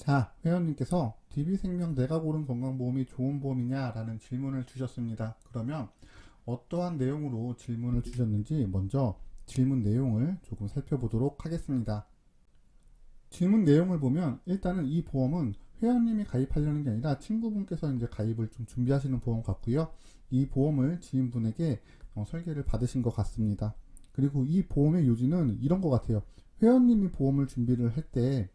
자, 회원님께서 DB생명 내가 고른 건강보험이 좋은 보험이냐 라는 질문을 주셨습니다. 그러면 어떠한 내용으로 질문을 주셨는지 먼저 질문 내용을 조금 살펴보도록 하겠습니다. 질문 내용을 보면 일단은 이 보험은 회원님이 가입하려는 게 아니라 친구분께서 이제 가입을 좀 준비하시는 보험 같고요. 이 보험을 지인분에게 설계를 받으신 것 같습니다. 그리고 이 보험의 요지는 이런 것 같아요. 회원님이 보험을 준비를 할 때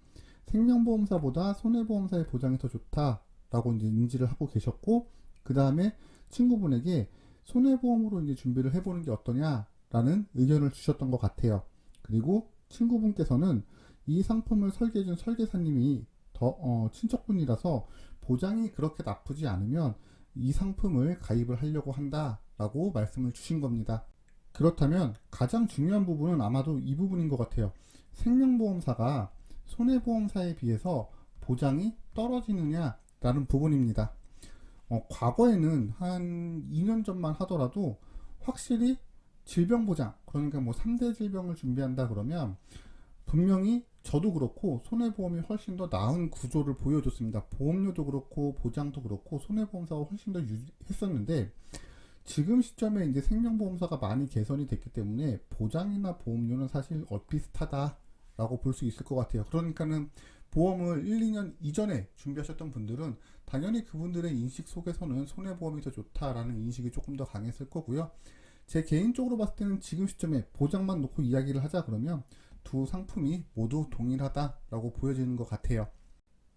생명보험사보다 손해보험사의 보장이 더 좋다라고 이제 인지를 하고 계셨고, 그 다음에 친구분에게 손해보험으로 이제 준비를 해보는 게 어떠냐라는 의견을 주셨던 것 같아요. 그리고 친구분께서는 이 상품을 설계해준 설계사님이 더 친척분이라서 보장이 그렇게 나쁘지 않으면 이 상품을 가입을 하려고 한다라고 말씀을 주신 겁니다. 그렇다면 가장 중요한 부분은 아마도 이 부분인 것 같아요. 생명보험사가 손해보험사에 비해서 보장이 떨어지느냐라는 부분입니다. 과거에는 한 2년 전만 하더라도 확실히 질병보장, 그러니까 뭐 3대 질병을 준비한다 그러면 분명히 저도 그렇고 손해보험이 훨씬 더 나은 구조를 보여줬습니다. 보험료도 그렇고 보장도 그렇고 손해보험사가 훨씬 더 유리했었는데, 지금 시점에 이제 생명보험사가 많이 개선이 됐기 때문에 보장이나 보험료는 사실 비슷하다라고 볼 수 있을 것 같아요. 그러니까는 보험을 1, 2년 이전에 준비하셨던 분들은 당연히 그분들의 인식 속에서는 손해보험이 더 좋다라는 인식이 조금 더 강했을 거고요. 제 개인적으로 봤을 때는 지금 시점에 보장만 놓고 이야기를 하자 그러면 두 상품이 모두 동일하다라고 보여지는 것 같아요.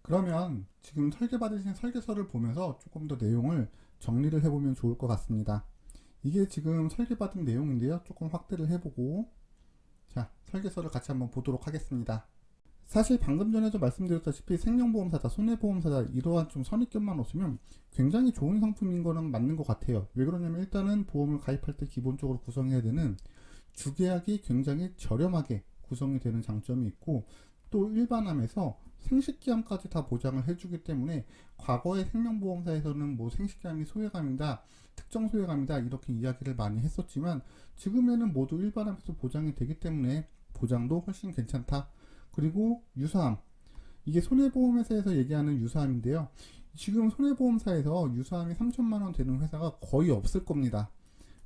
그러면 지금 설계받으신 설계서를 보면서 조금 더 내용을 정리를 해보면 좋을 것 같습니다. 이게 지금 설계받은 내용인데요. 조금 확대를 해보고, 자, 설계서를 같이 한번 보도록 하겠습니다. 사실 방금 전에도 말씀드렸다시피 생명보험사다, 손해보험사다, 이러한 좀 선입견만 없으면 굉장히 좋은 상품인 거는 맞는 것 같아요. 왜 그러냐면 일단은 보험을 가입할 때 기본적으로 구성해야 되는 주계약이 굉장히 저렴하게 구성이 되는 장점이 있고, 또 일반암에서 생식기암까지 다 보장을 해주기 때문에 과거의 생명보험사에서는 뭐 생식기암이 소외감이다, 특정 소외감이다 이렇게 이야기를 많이 했었지만 지금에는 모두 일반암에서 보장이 되기 때문에 보장도 훨씬 괜찮다. 그리고 유사암, 이게 손해보험회사에서 얘기하는 유사암인데요. 지금 손해보험사에서 유사암이 3천만원 되는 회사가 거의 없을 겁니다.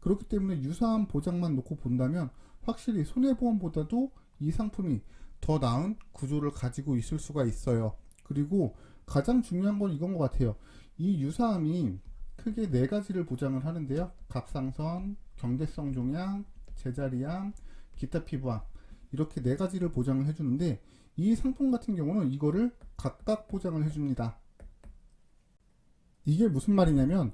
그렇기 때문에 유사암 보장만 놓고 본다면 확실히 손해보험보다도 이 상품이 더 나은 구조를 가지고 있을 수가 있어요. 그리고 가장 중요한 건 이건 것 같아요. 이 유사암이 크게 네 가지를 보장을 하는데요. 갑상선, 경계성 종양, 제자리암, 기타 피부암, 이렇게 네 가지를 보장을 해주는데 이 상품 같은 경우는 이거를 각각 보장을 해줍니다. 이게 무슨 말이냐면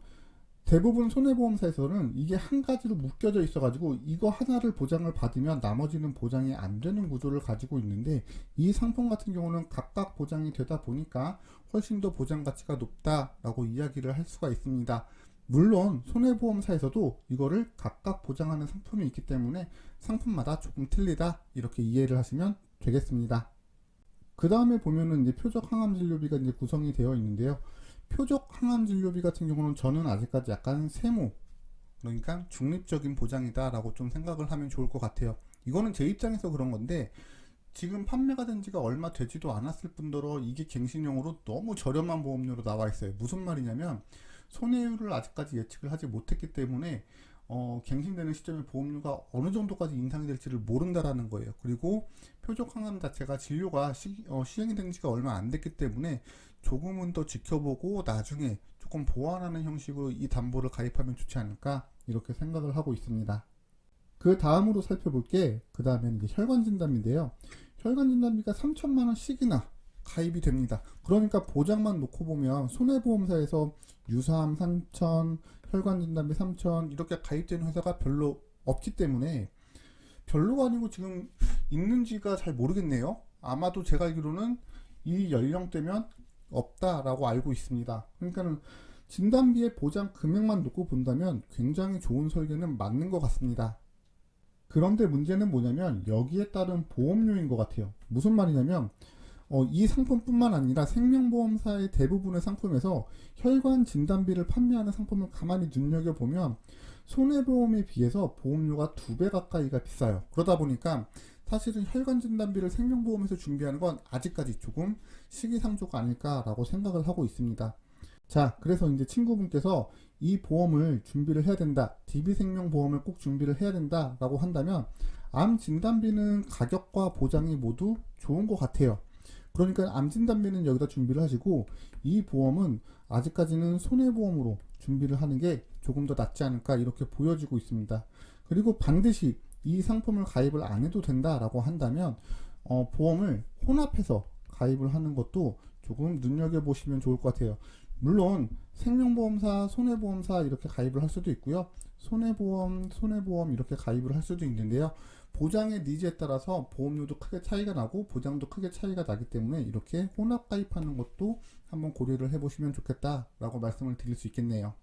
대부분 손해보험사에서는 이게 한 가지로 묶여져 있어가지고 이거 하나를 보장을 받으면 나머지는 보장이 안 되는 구조를 가지고 있는데, 이 상품 같은 경우는 각각 보장이 되다 보니까 훨씬 더 보장 가치가 높다라고 이야기를 할 수가 있습니다. 물론 손해보험사에서도 이거를 각각 보장하는 상품이 있기 때문에 상품마다 조금 틀리다 이렇게 이해를 하시면 되겠습니다. 그 다음에 보면은 이제 표적 항암 진료비가 이제 구성이 되어 있는데요. 표적 항암 진료비 같은 경우는 저는 아직까지 약간 세무, 그러니까 중립적인 보장이다 라고 좀 생각을 하면 좋을 것 같아요. 이거는 제 입장에서 그런 건데 지금 판매가 된 지가 얼마 되지도 않았을 뿐더러 이게 갱신형으로 너무 저렴한 보험료로 나와 있어요. 무슨 말이냐면 손해율을 아직까지 예측을 하지 못했기 때문에 갱신되는 시점에 보험료가 어느 정도까지 인상이 될지를 모른다라는 거예요. 그리고 표적 항암 자체가 진료가 시행이 된 지가 얼마 안 됐기 때문에 조금은 더 지켜보고 나중에 조금 보완하는 형식으로 이 담보를 가입하면 좋지 않을까 이렇게 생각을 하고 있습니다. 그 다음으로 살펴볼 게 그 다음에는 이제 혈관 진단비인데요. 혈관 진단비가 3천만 원씩이나 가입이 됩니다. 그러니까 보장만 놓고 보면 손해보험사에서 유사암 3천, 혈관 진단비 3천 이렇게 가입되는 회사가 별로 없기 때문에, 별로가 아니고 지금 있는지가 잘 모르겠네요. 아마도 제가 알기로는 이 연령대면 없다라고 알고 있습니다. 그러니까는 진단비의 보장 금액만 놓고 본다면 굉장히 좋은 설계는 맞는 것 같습니다. 그런데 문제는 뭐냐면 여기에 따른 보험료인 것 같아요. 무슨 말이냐면 이 상품뿐만 아니라 생명보험사의 대부분의 상품에서 혈관 진단비를 판매하는 상품을 가만히 눈여겨보면 손해보험에 비해서 보험료가 2배 가까이가 비싸요. 그러다 보니까 사실은 혈관 진단비를 생명보험에서 준비하는 건 아직까지 조금 시기상조가 아닐까라고 생각을 하고 있습니다. 자, 그래서 이제 친구분께서 이 보험을 준비를 해야 된다, DB생명보험을 꼭 준비를 해야 된다 라고 한다면 암 진단비는 가격과 보장이 모두 좋은 것 같아요. 그러니까 암 진단비는 여기다 준비를 하시고 이 보험은 아직까지는 손해보험으로 준비를 하는 게 조금 더 낫지 않을까 이렇게 보여지고 있습니다. 그리고 반드시 이 상품을 가입을 안 해도 된다라고 한다면 보험을 혼합해서 가입을 하는 것도 조금 눈여겨보시면 좋을 것 같아요. 물론 생명보험사, 손해보험사 이렇게 가입을 할 수도 있고요. 손해보험 이렇게 가입을 할 수도 있는데요. 보장의 니즈에 따라서 보험료도 크게 차이가 나고 보장도 크게 차이가 나기 때문에 이렇게 혼합 가입하는 것도 한번 고려를 해보시면 좋겠다라고 말씀을 드릴 수 있겠네요.